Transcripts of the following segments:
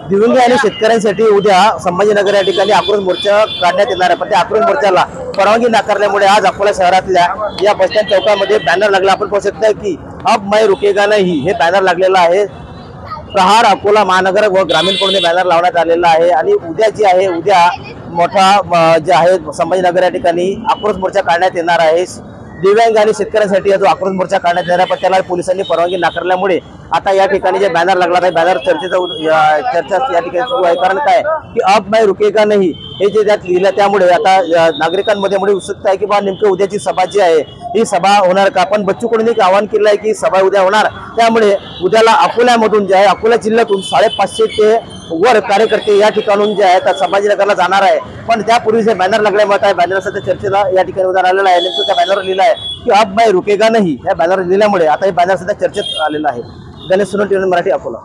दिव्यांग आणि शेतकऱ्यांसाठी उद्या संभाजीनगर या ठिकाणी आक्रोश मोर्चा काढण्यात येणार आहे। पण त्या आक्रोश मोर्चाला परवानगी नाकारल्यामुळे आज अकोला शहरातल्या या बसस्टँड चौकामध्ये बॅनर लागला। आपण पाहू शकता की अब मैं रुकेगा नहीं हे बॅनर लागलेला आहे। प्रहार अकोला महानगर व ग्रामीणकडून बॅनर लावण्यात आलेला आहे आणि उद्या जी आहे उद्या मोठा जे आहे संभाजीनगर या ठिकाणी आक्रोश मोर्चा काढण्यात येणार आहे। दिव्यांग आणि शेतकऱ्यांसाठी जो आक्रोश मोर्चा काढण्यात येणार आहे, पण त्याला पोलिसांनी परवानगी नाकारल्यामुळे आता या ठिकाणी जे बॅनर लागला आहे बॅनर चर्चा या ठिकाणी सुरू आहे। कारण काय की अब मैं रुकेगा नहीं हे जे त्यात लिहिलं त्यामुळे आता नागरिकांमध्ये मोठी उत्सुकता आहे की बा नेमकं उद्याची सभा जी आहे ही सभा होणार का। पण बच्चू कडूंनी एक आवाहन केलं आहे की सभा उद्या होणार, त्यामुळे उद्याला अकोल्यामधून जे आहे अकोला जिल्ह्यातून 550 ते वर कार्यकर्ते या ठिकाणून जे आहेत संभाजीनगरला जाणार आहे। पण त्यापूर्वी जे बॅनर लागल्यामुळे काय बॅनर सध्या चर्चेला या ठिकाणी उद्या आलेला आहे। नेमकं त्या बॅनरवर लिहिलं आहे की अब मैं रुकेगा नहीं या बॅनर लिहिल्यामुळे आता हे बॅनर सध्या चर्चेत आलेलं आहे। गणेश सोनवणे, टीव्ही मराठी, अकोला।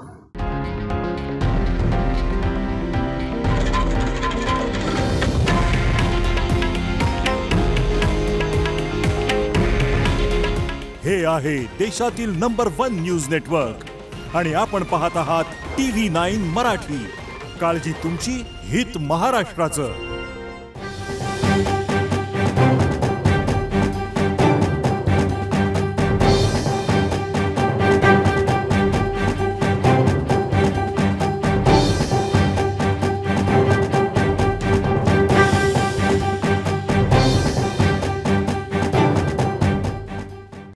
हे आहे देशातील नंबर 1 न्यूज नेटवर्क आणि आपण पाहत आहात TV9 मराठी। काळजी तुमची, हित महाराष्ट्राचं।